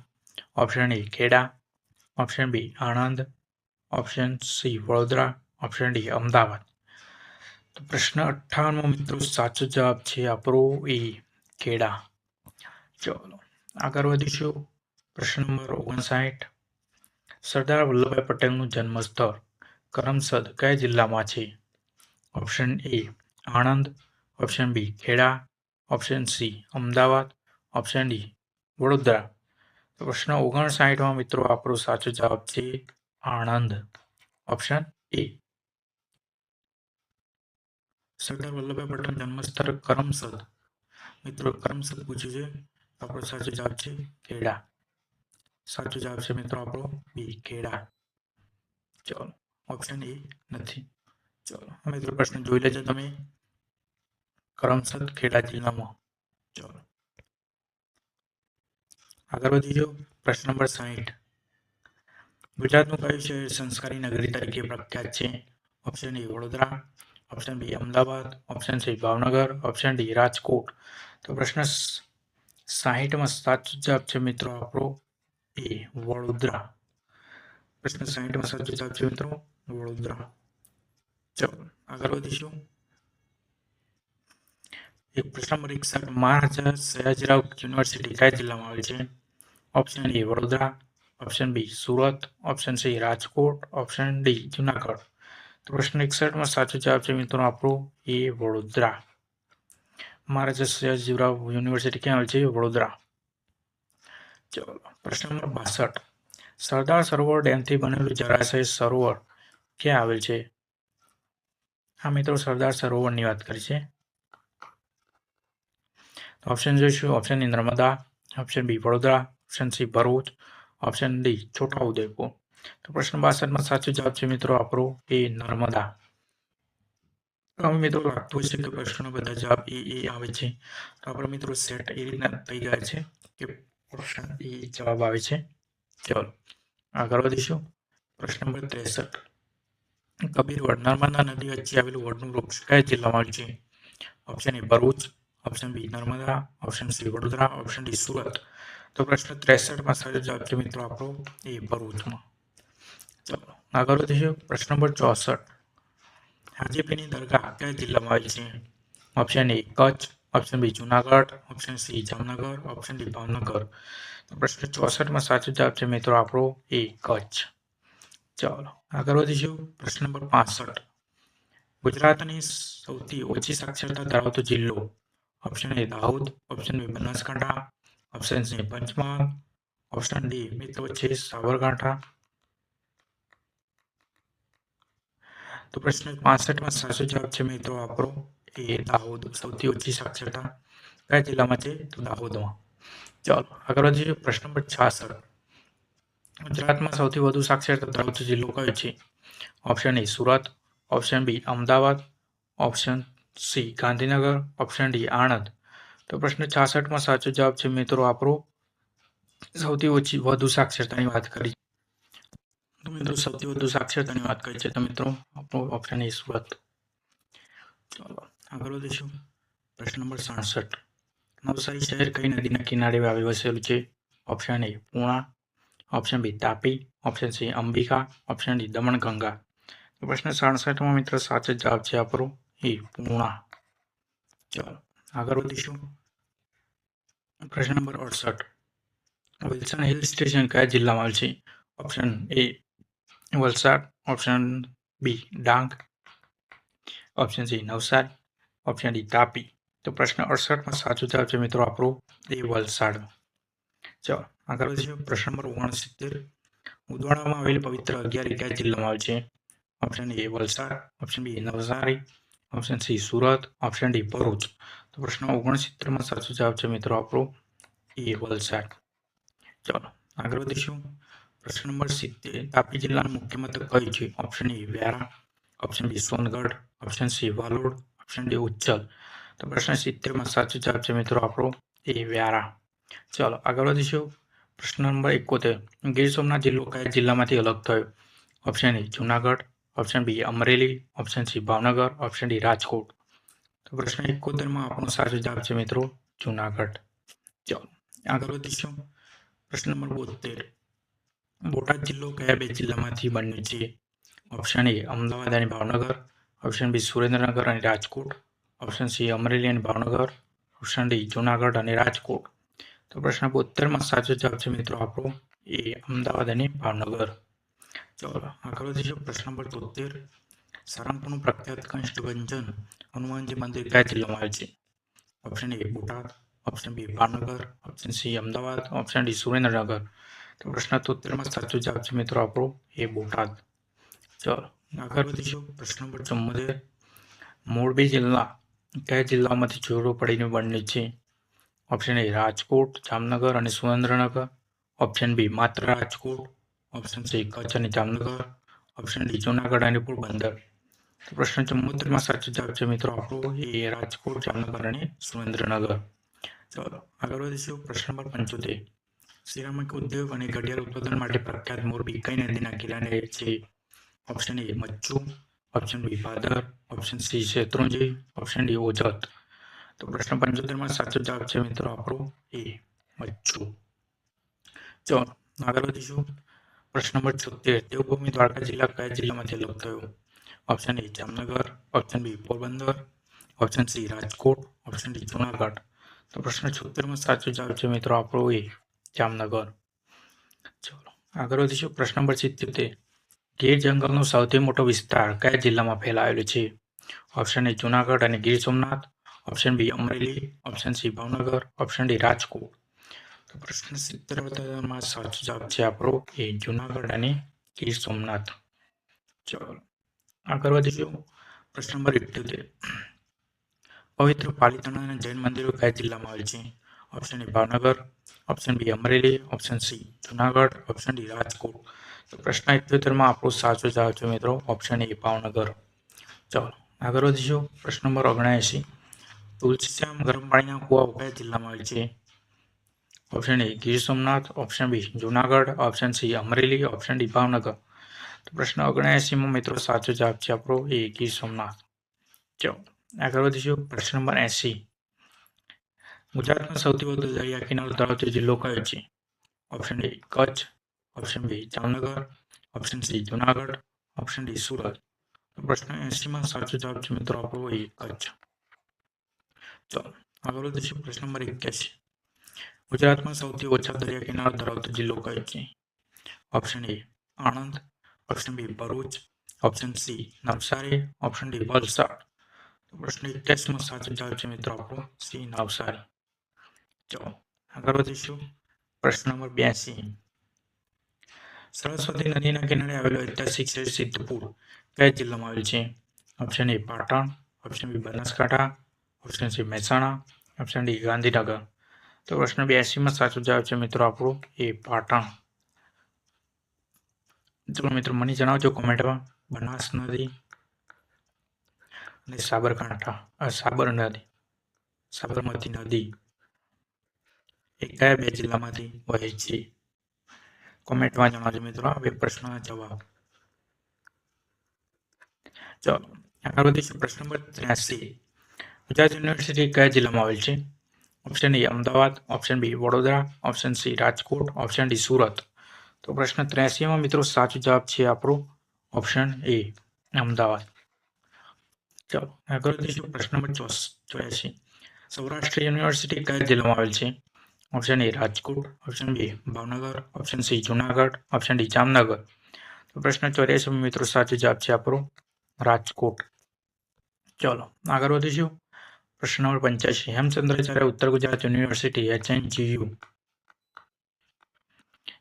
Option A Kheda, option B Anand, option C Vadodara, option D Ahmedabad. તો પ્રશ્ન 58માં મિત્રો સાચો જવાબ છે આપણો એ ખેડા. ચલો આગળ વધીશું. પ્રશ્ન નંબર 59. સરદાર વલ્લભભાઈ પટેલનું જન્મસ્થળ કરમસદ કયા જિલ્લામાં છે? Option A Anand, option B Kheda, option C Ahmedabad, option D Vadodara. તો પ્રશ્ન 59માં મિત્રો આપણો સાચો જવાબ છે આણંદ, ઓપ્શન એ. સરદાર વલ્લભભાઈ પટેલ જન્મસ્થળ કરમસદ. મિત્રો કરમસદ પૂછ્યું છે. આપણો સાચો જવાબ છે ખેડા. સાચો જવાબ છે મિત્રો આપણો બી ખેડા. ચલો ઓપ્શન એ નથી. ચલો મિત્રો પ્રશ્ન જોઈ લેજો તમે. કરમસદ ખેડા જિલ્લામાં. ચલો આગળ વધીજો. પ્રશ્ન નંબર 60. ગુજરાતનું કયું શહેર સંસ્કારી નગરી તરીકે પ્રખ્યાત છે? Option A Vadodara, option B Ahmedabad, option C Bhavnagar, option D Rajkot. તો પ્રશ્ન 60માં સાચો જવાબ છે મિત્રો આપણો એ વડોદરા. પ્રશ્ન 60માં સાચો જવાબ છે મિત્રો વડોદરા. ચલો આગળ વધીશું. પ્રશ્ન નંબર 61. મહારાજા સયાજીરાવ યુનિવર્સિટી કયા જિલ્લામાં આવેલ છે? Option A Vadodara, option B Surat, option C Rajkot, option D Junagadh. તો પ્રશ્ન 61માં સાચો જવાબ છે મિત્રો આપણો એ વડોદરા. મહારાજા સયાજીરાવ યુનિવર્સિટી ક્યાં આવેલ છે? વડોદરા. ચલો પ્રશ્ન નંબર 62. સરદાર સરોવર ડેમથી બનેલું જળાશય સરોવર ક્યાં આવેલ છે? આ મિત્રો સરદાર સરોવરની વાત કરી છે. ઓપ્શન જોઈશું. Option A Narmada, option B Vadodara, option C Bharuch, option D Chhota Udepur. તો પ્રશ્ન 62માં સાચો જવાબ છે મિત્રો આપણો એ નર્મદા. હવે મિત્રો લાગતું હશે કે પ્રશ્નનો બધા જવાબ એ આવે છે, તો આપણા મિત્રો સેટ એ રીતના થઈ ગયા છે કે ઓપ્શન એ જવાબ આવે છે. ચલો આગળ વધીશું. પ્રશ્ન નંબર 63. કબીરવડ નર્મદા નદી વચ્ચે આવેલું વડનું વૃક્ષ કયા જિલ્લામાં આવ્યું છે? Option A Bharuch, option B Narmada, option C Vadodara, option D Surat. તો પ્રશ્ન 63માં સાચો જવાબ છે મિત્રો આપણો એ ભરૂચમાં. ચલો આગળ વધીશું. પ્રશ્ન નંબર 64. હાજીપીરની દરગાહ કયા જિલ્લામાં આવી છે? Option A Kutch, option B Junagadh, option C Jamnagar, option D Bhavnagar. તો પ્રશ્ન 64માં સાચો જવાબ છે મિત્રો આપણો એ કચ્છ. ચાલો આગળ વધીશું. પ્રશ્ન નંબર 65. ગુજરાતની સૌથી ઓછી સાક્ષરતા ધરાવતો જિલ્લો? Option A Dahod, option B Banaskantha, option C Panchmahal, option D મિત્રો છે સાબરકાંઠા. તો પ્રશ્ન 65માં સાચો જવાબ છે મિત્રો આપણો એ દાહોદ. સૌથી ઓછી સાક્ષરતા કયા જિલ્લામાં છે? તો દાહોદમાં. ચાલો આગળ વધીએ. પ્રશ્ન નંબર 66. ગુજરાતમાં સૌથી વધુ સાક્ષરતા ધરાવતો જિલ્લો કયો છે? Option A Surat, option B Ahmedabad, option C Gandhinagar, option D Anand. તો પ્રશ્ન 66માં સાચો જવાબ છે મિત્રો આપણો સૌથી વધુ સાક્ષરતાની વાત કરી. તો મિત્રો સૌથી વધુ સાક્ષરતાની વાત કરી છે તો મિત્રો આપણો ઓપ્શન એ સુરત. ચાલો આગળ વધીશું. પ્રશ્ન નંબર 67. નવસારી શહેર કઈ નદીના કિનારે આવી વસેલું છે? Option A Purna, option B Tapi, option C Ambika, option D Damanganga. તો પ્રશ્ન 67માં મિત્રો સાચો જવાબ છે આપણો એ પૂર્ણા. ચાલો આગળ વધીશું. પ્રશ્ન નંબર 68. વિલ્સન હિલ સ્ટેશન કયા જિલ્લામાં આવેલ છે? Option A Valsad, option B Dang, option C Navsari, option D Tapi. તો પ્રશ્ન 68માં સાચો જવાબ છે મિત્રો આપણો એ વલસાડ. ચાલો આગળ વધીશું. પ્રશ્ન નંબર 69. ઉદવાડામાં આવેલ પવિત્ર અગિયારી કયા જિલ્લામાં આવે છે? Option A Valsad, option B Navsari, option C Surat, option D Bharuch. તો પ્રશ્ન 69માં સાચો જવાબ છે મિત્રો આપણો એ વલસાડ. ચાલો આગળ વધીશું. પ્રશ્ન નંબર 70. તાપી જિલ્લાનું મુખ્ય મથક કયું છે? Option A Vyara, option B Songadh, option C Valod, option D Uchchhal. તો પ્રશ્ન 70માં સાચો જવાબ છે મિત્રો આપણો એ વ્યારા. ચાલો આગળ વધીશું. પ્રશ્ન નંબર 71. ગીર સોમનાથ જિલ્લો કયા જિલ્લામાંથી અલગ થયો? Option A Junagadh, option B Amreli, option C Bhavnagar, option D Rajkot. તો પ્રશ્ન 71માં આપણો સાચો જવાબ છે મિત્રો જુનાગઢ. ચાલો આગળ વધીશું. પ્રશ્ન નંબર 72. બોટાદ જિલ્લો કયા બે જિલ્લામાંથી બન્યો છે? ઓપ્શન એ અમદાવાદ અને ભાવનગર, ઓપ્શન બી સુરેન્દ્રનગર અને રાજકોટ, ઓપ્શન સી અમરેલી અને ભાવનગર, ઓપ્શન ડી જુનાગઢ અને રાજકોટ. તો પ્રશ્ન 72માં સાચો જવાબ છે મિત્રો આપણો એ અમદાવાદ અને ભાવનગર. ચાલો આગળ વધીશું. પ્રશ્ન નંબર 73. સારંગપુરનું પ્રખ્યાત કષ્ટભંજન હનુમાનજી મંદિર કયા જિલ્લામાં આવે છે? Option A Botad, option B Bhavnagar, option C Ahmedabad, option D Surendranagar. તો પ્રશ્ન 73માં સાચો જવાબ છે મિત્રો આપણો એ બોટાદ. ચાલો આગળ વધીશું. પ્રશ્ન નંબર 74. મોરબી જિલ્લા કયા જિલ્લામાંથી છૂટો પડીને બન્યું છે? ઓપ્શન એ રાજકોટ, જામનગર અને સુરેન્દ્રનગર, ઓપ્શન બી માત્ર રાજકોટ, ઓપ્શન સી કચ્છ અને જામનગર, ઓપ્શન ડી જુનાગઢ અને પોરબંદર. તો પ્રશ્ન 74માં સાચો જવાબ છે મિત્રો આપણો એ રાજકોટ, જામનગર અને સુરેન્દ્રનગર. ચાલો આગળ વધીશું. પ્રશ્ન નંબર 75. સિરામિક ઉદ્યોગ અને ઘડિયાળ ઉત્પાદન માટે પ્રખ્યાત મોરબી કઈ નદીના કિનારે છે? Option A Machhu, option B Bhadar, option C Shetrunji, option D Ojat. તો પ્રશ્ન 75માં સાચો જવાબ છે મિત્રો આપણો એ મચ્છુ. ચાલો આગળ વધીશું. પ્રશ્ન નંબર 76. દેવભૂમિ દ્વારકા જિલ્લા કયા જિલ્લામાંથી અલગ થયો? Option A Jamnagar, option B Porbandar, option C Rajkot, option D Junagadh. તો પ્રશ્ન 76માં સાચો જવાબ છે મિત્રો આપણો એ જામનગર. ચાલો આગળ વધીશું. પ્રશ્ન નંબર 77. ગીર જંગલનો સૌથી મોટો વિસ્તાર કયા જિલ્લામાં ફેલાયેલો છે? ઓપ્શન એ જુનાગઢ અને Gir Somnath, option B Amreli, option C Bhavnagar, option D Rajkot. તો પ્રશ્ન 70માં સાચો જવાબ છે આપણો એ જુનાગઢ અને ગીર સોમનાથ. ચલો આગળ વધીશું. પ્રશ્ન નંબર 78. પવિત્ર પાલિતાણા જૈન મંદિરો કયા જિલ્લામાં આવેલ છે? Option A Bhavnagar, option B Amreli, option C Junagadh, option D Rajkot. તો પ્રશ્ન 78માં આપણો સાચો જવાબ છે મિત્રો ઓપ્શન એ ભાવનગર. ચલો આગળ વધીશું. પ્રશ્ન નંબર 79. તુલસીશ્યામ ગરમ પાણીના કુવા કયા જિલ્લામાં આવેલ છે? Option A Gir Somnath, option B Junagadh, option C Amreli, option D Bhavnagar. તો પ્રશ્ન 79માં મિત્રો સાચો જવાબ છે આપણો એ ગીર સોમનાથ. ચલો આગળ વધીશું. પ્રશ્ન નંબર 80. ગુજરાતમાં સૌથી વધુ દરિયા કિનારો ધરાવતો જિલ્લો કયો છે? Option A Kutch, option B Jamnagar, option C Junagadh, option D Surat. તો પ્રશ્ન 80માં સાચો જવાબ છે મિત્રો આપણો એ કચ્છ. ચલો આગળ વધીશું. પ્રશ્ન નંબર 81. ગુજરાતમાં સૌથી ઓછા દરિયા કિનારો ધરાવતો જિલ્લો કયો છે? Option A Anand, option B Bharuch, option C Navsari, option D Valsad. તો પ્રશ્ન 81માં સાચો જવાબ છે મિત્રો આપણો સી નવસારી. ચલો આગળ વધીશું. પ્રશ્ન નંબર 82. સરસ્વતી નદીના કિનારે આવેલો ઐતિહાસિક શહેર સિદ્ધપુર કયા જિલ્લામાં આવેલ છે? Option A Patan, option B Banaskantha, option C Mehsana, option D Gandhinagar. તો પ્રશ્ન 82માં સાચો જવાબ છે મિત્રો આપણો એ પાટણ. ચલો મિત્રો મને જણાવજો કોમેન્ટમાં બનાસ નદી અને સાબરમતી નદી એ કયા બે જિલ્લામાંથી વહે છે? કોમેન્ટમાં જણાવજો મિત્રો આ બે પ્રશ્નોના જવાબ. ચલો આગળ વધીશું. પ્રશ્ન નંબર 83. ગુજરાત યુનિવર્સિટી કયા જિલ્લામાં આવેલ છે? Option A Ahmedabad, option B Vadodara, option C Rajkot, option D Surat. તો પ્રશ્ન 83માં મિત્રો સાચો જવાબ છે આપણો ઓપ્શન એ અમદાવાદ. ચલો આગળ વધીશું. પ્રશ્ન નંબર 84. સૌરાષ્ટ્ર યુનિવર્સિટી કયા જિલ્લામાં આવેલ છે? Option A Rajkot, option B Bhavnagar, option C Junagadh, option D Jamnagar. તો પ્રશ્ન 84 મિત્રો સાચો જવાબ છે આપણો રાજકોટ. ચલો આગળ વધીશું. પ્રશ્ન નંબર 85. હેમચંદ્રાચાર્ય ઉત્તર ગુજરાત યુનિવર્સિટી HNGU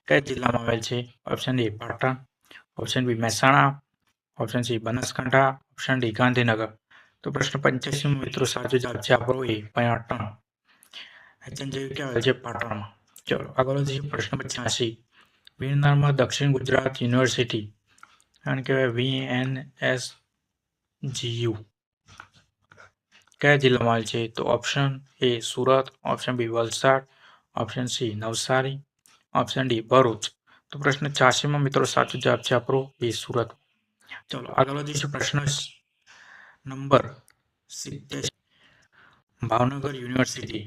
કયા જિલ્લામાં આવેલ છે? Option A Patan, option B Mehsana, option C Banaskantha, option D Gandhinagar. તો પ્રશ્ન 85 મિત્રો સાચો જવાબ છે આપણો એ પાટણ. HNGU ક્યાં આવેલ છે? પાટણમાં. ચલો આગળ વધીશું. પ્રશ્ન નંબર 86. ગિરનારમાં દક્ષિણ ગુજરાત યુનિવર્સિટી કારણ કહેવાય VNSGU કયા જિલ્લામાં આવેલ છે? તો option A Surat, option B Valsad, option C Navsari, option D Bharuch. તો પ્રશ્ન 86માં મિત્રો સાચો જવાબ છે આપણો એ સુરત. ચલો આગળ વધીશું. પ્રશ્ન number 87. Bhavnagar university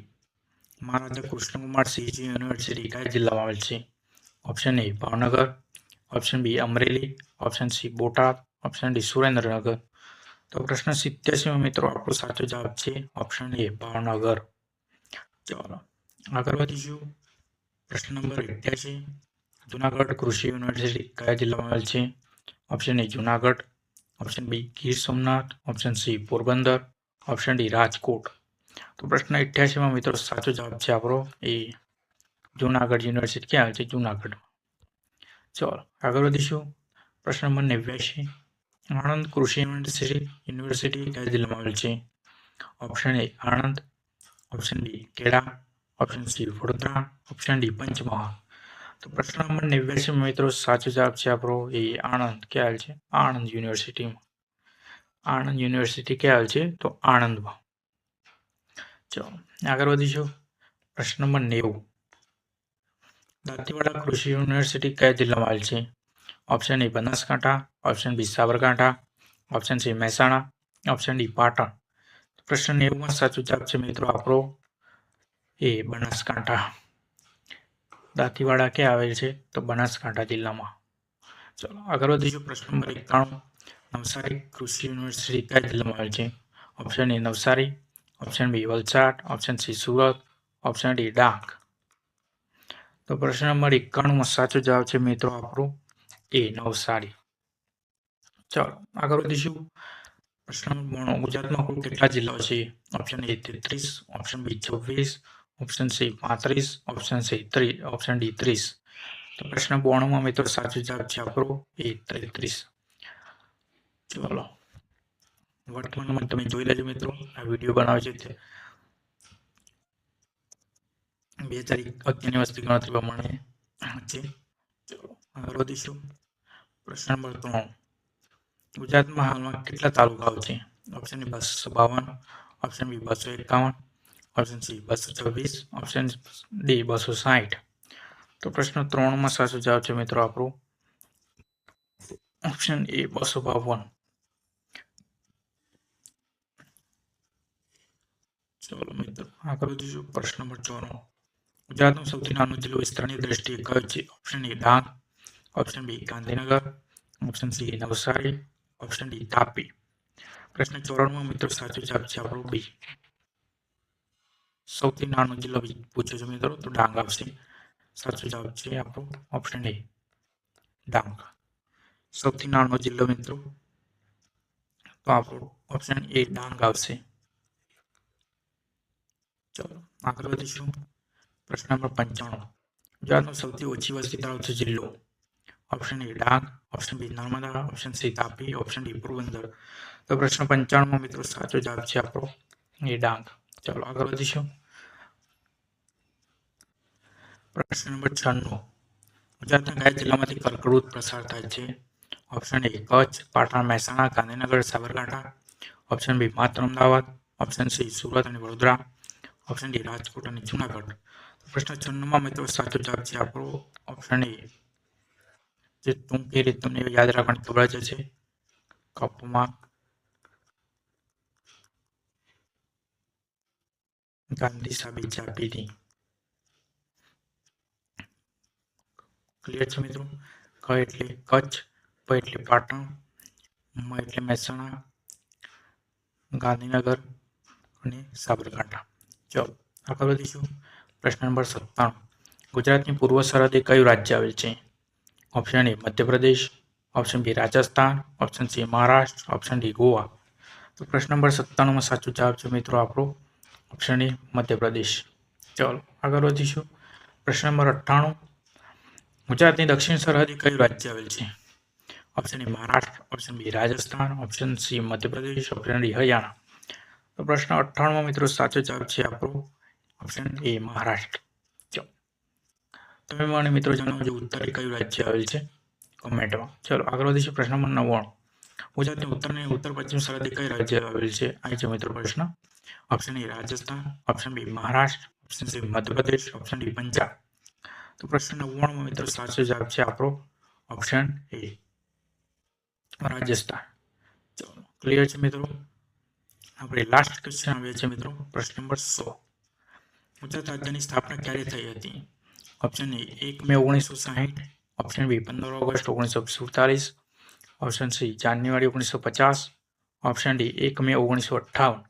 Maharaja Krishnakumar Sinhji university કયા જિલ્લામાં આવેલ છે? Option A Bhavnagar, option B Amreli, option C Botad, option D Surendranagar. તો પ્રશ્ન 87માં મિત્રો આપણો સાચો જવાબ છે ઓપ્શન એ ભાવનગર. ચલો આગળ વધીશું. પ્રશ્ન નંબર 88. જુનાગઢ કૃષિ યુનિવર્સિટી કયા જિલ્લામાં આવેલ છે? Option A Junagadh, option B Gir Somnath, option C Porbandar, option D Rajkot. તો પ્રશ્ન 88માં મિત્રો સાચો જવાબ છે આપણો એ જુનાગઢ યુનિવર્સિટી ક્યાં આવે છે? જુનાગઢ. ચલો આગળ વધીશું. પ્રશ્ન નંબર 89. આણંદ કૃષિ યુનિવર્સિટી કયા જિલ્લામાં આવેલ છે? Option A Anand, option B Kheda, option C Vadodara, option D Panchmahal. તો પ્રશ્ન નંબર 89 મિત્રો સાચો જવાબ છે આપણો એ આણંદ ક્યાં આવેલ છે? આણંદ યુનિવર્સિટીમાં. આણંદ યુનિવર્સિટી ક્યાં આવેલ છે? તો આણંદમાં. ચલો આગળ વધીશું. પ્રશ્ન નંબર 90. દાંતીવાડા કૃષિ યુનિવર્સિટી કયા જિલ્લામાં આવેલ છે? Option A Banaskantha, option B Sabarkantha, option C Mehsana, option D Patan. પ્રશ્ન 90માં સાચો જવાબ છે મિત્રો આપણો એ બનાસકાંઠા. દાંતીવાડા ક્યાં આવેલ છે? તો બનાસકાંઠા જિલ્લામાં. ચલો આગળ વધીશું. પ્રશ્ન નંબર 91. નવસારી કૃષિ યુનિવર્સિટી કયા જિલ્લામાં આવેલ છે? Option A Navsari, option B Valsad, option C Surat, option D Dang. તો પ્રશ્ન નંબર 91માં સાચો જવાબ છે મિત્રો આપણો એ નવસારી. ચલો આગળ વધીશું. પ્રશ્ન નંબર 92 ગુજરાતમાં કુલ કેટલા જિલ્લાઓ છે? Option A 33, option B 26, option C 35, option C 30, option D 30. તો પ્રશ્ન 92 મિત્રો સાચો જવાબ છે આપણો એ 33. ચલો વર્તમાનમાં તમે જોઈ લેજો મિત્રો, આ વિડીયો બનાવે છે તે 2011ની વસ્તી ગણતરી પ્રમાણે છે. ચલો આગળ વધીશું. પ્રશ્ન નંબર 3 ગુજરાતમાં હાલમાં કેટલા તાલુકાઓ છે? Option A 252, option B 251, option C 226, option D 260. તો પ્રશ્ન 3માં સાચો જવાબ છે મિત્રો આપણો ઓપ્શન એ 252. ચલો મિત્રો આગળ વધીશું. પ્રશ્ન નંબર 4 ગુજરાતનું સૌથી નાનું જિલ્લો વિસ્તારની દ્રષ્ટિએ કયો છે? Option A Dang, option B Gandhinagar, option C Navsari, option D Tapi. પ્રશ્ન 94માં મિત્રો સાચો જવાબ છે આપણો બી. સૌથી નાનો જિલ્લો પૂછ્યો છે મિત્રો, તો ડાંગ આવશે. સાચો જવાબ છે આપણો ઓપ્શન એ ડાંગ. સૌથી નાનો જિલ્લો મિત્રો, તો આપણો ઓપ્શન એ ડાંગ આવશે. ચલો આગળ વધીશું. પ્રશ્ન નંબર 95 ગુજરાતનો સૌથી ઓછી વસ્તી ધરાવતો જિલ્લો? Option A Dang, option B Narmada, option C Tapi, option D Porbandar. તો પ્રશ્ન 95માં મિત્રો સાચો જવાબ છે આપણો એ ડાંગ. ચાલો આગળ વધીશું. પ્રશ્ન નંબર 96 ગુજરાતના કયા જિલ્લામાંથી કર્કવૃત પ્રસાર થાય છે? Option A Kutch, Patan, Mehsana, Gandhinagar, Sabarkantha, option B માત્ર અમદાવાદ, ઓપ્શન સી સુરત અને વડોદરા, ઓપ્શન ડી રાજકોટ અને જુનાગઢ. પ્રશ્ન 96માં મિત્રો સાચો જવાબ છે આપણો ઓપ્શન એ. જે ટૂંકી રીત તમને યાદ રાખવાની ખબર જ છે, કપમાં ગાંધી સાબિત આપી. ક્લિયર છે મિત્રો? ક એટલે કચ્છ, પ એટલે પાટણ, મ એટલે મહેસાણા, ગાંધીનગર અને સાબરકાંઠા. ચલો આગળ વધીશું. પ્રશ્ન નંબર 97 ગુજરાતની પૂર્વ સરહદે કયું રાજ્ય આવેલ છે? Option A Madhya Pradesh, option B Rajasthan, option C Maharashtra, option D Goa. તો પ્રશ્ન નંબર 97માં સાચો જવાબ છે મિત્રો આપણો ઓપ્શન એ મધ્યપ્રદેશ. ચલો આગળ વધીશું. પ્રશ્ન નંબર 98 ગુજરાતની દક્ષિણ સરહદે કયું રાજ્ય આવેલ છે? Option A Maharashtra, option B Rajasthan, option C Madhya Pradesh, option D Haryana. તો પ્રશ્ન 98માં મિત્રો સાચો જવાબ છે આપણો ઓપ્શન એ મહારાષ્ટ્ર. ચલો તમે મને મિત્રો જણાવજો ઉત્તરે કયું રાજ્ય આવેલ છે કમેન્ટમાં. ચલો આગળ વધીશું. પ્રશ્ન નંબર 99 ગુજરાતની ઉત્તર અને ઉત્તર પશ્ચિમ સરહદે કઈ રાજ્ય આવેલ છે? આ છે મિત્રો પ્રશ્ન. Option A Rajasthan, option B Maharashtra, option C Madhya Pradesh, option D Punjab. તો પ્રશ્ન 99માં મિત્રો સાચો જવાબ છે આપણો ઓપ્શન એ રાજસ્થાન. ચલો ક્લિયર છે મિત્રો? આપણે લાસ્ટ ક્વેશ્ચન આવ્યા છે મિત્રો. પ્રશ્ન નંબર 100 ગુજરાત રાજ્યની સ્થાપના ક્યારે થઈ હતી? Option A 1 May 1960, option B 15 August 1947, option C January 1950, option D 1 May 1958.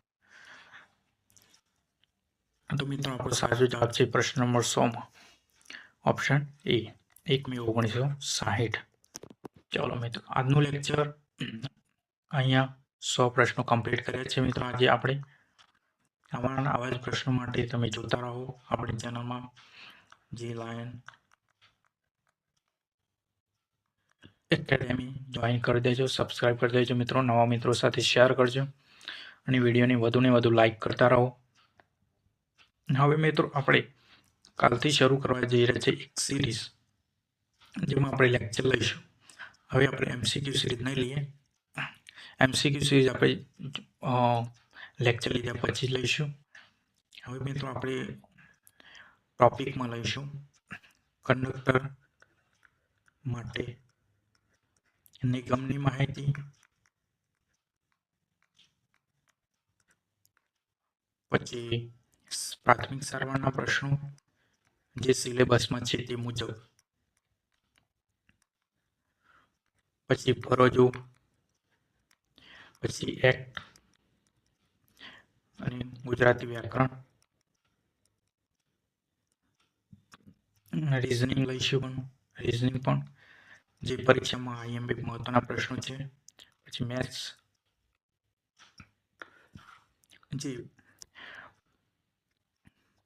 તો મિત્રો આપણો સાચો જવાબ છે પ્રશ્ન નંબર 100માં ઓપ્શન એ 1 મે 1960. ચલો મિત્રો આજનું લેક્ચર અહીંયા 100 પ્રશ્નો કમ્પ્લીટ કર્યા છે મિત્રો. આજે આપણે આવા જ પ્રશ્નો માટે તમે જોતા રહો આપણી ચેનલમાં જે લાયન એકેડેમી જોઈન કરી દેજો, સબસ્ક્રાઇબ કરી દેજો મિત્રો. નવા મિત્રો સાથે શેર કરજો અને વિડીયોને વધુને વધુ લાઈક કરતા રહો. હવે મિત્રો આપણે કાલથી શરૂ કરવા જઈ રહ્યા છીએ એક સિરીઝ, જેમાં આપણે લેક્ચર લઈશું. હવે આપણે એમસીક્યુ સિરીઝ નહીં લઈએ. એમસીક્યુ સિરીઝ આપણે લેક્ચર લીધા પછી લઈશું. હવે મિત્રો આપણે ટોપિકમાં લઈશું કંડક્ટર માટે નિગમની માહિતી, પછી પ્રાથમિક સારવારના પ્રશ્નો જે સિલેબસમાં છે તે મુજબ, પછી ફરજો, પછી એક્ટ અને ગુજરાતી વ્યાકરણ, રીઝનિંગ લઈશું. રીઝનિંગ પણ જે પરીક્ષામાં આઈએમપી મહત્વના પ્રશ્નો છે, પછી મેથ્સ જે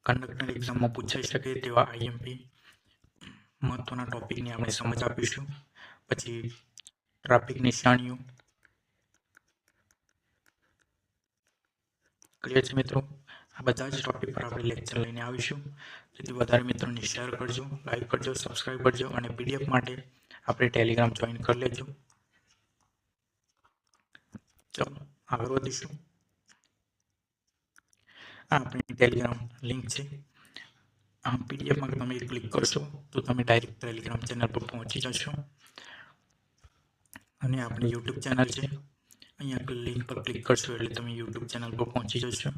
કંડક્ટર એક્ઝામમાં પૂછાઈ શકે તેવા આઈએમપી મહત્વના ટોપિકની આપણે સમજ આપીશું. પછી ટ્રાફિક નિશાનીઓ. ક્લિયર છે મિત્રો? આ બધા જ ટોપિક પર આપણે લેક્ચર લઈને આવીશું. જેથી વધારે મિત્રોને શેર કરજો, લાઈક કરજો, સબસ્ક્રાઈબ કરજો અને પીડીએફ માટે આપણે ટેલિગ્રામ જોઈન કરી લેજો. ચલો આગળ વધીશું. આ આપણી ટેલિગ્રામ લિંક છે. આ પીડીએફમાં તમે ક્લિક કરશો તો તમે ડાયરેક્ટ ટેલિગ્રામ ચેનલ પર પહોંચી જશો. અને આપણી યુટ્યુબ ચેનલ છે, અહીંયા લિંક પર ક્લિક કરશો એટલે તમે યુટ્યુબ ચેનલ પર પહોંચી જશો.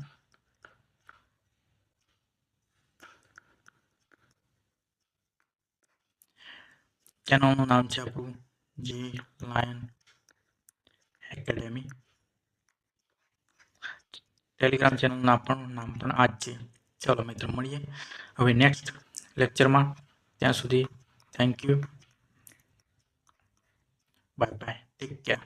ચેનલનું નામ છે આપણું જે લાયન એકેડેમી. ટેલિગ્રામ ચેનલનું નામ પણ આ જ છે. ચલો મિત્રો મળીએ હવે નેક્સ્ટ લેક્ચરમાં. ત્યાં સુધી thank you, bye bye, take care.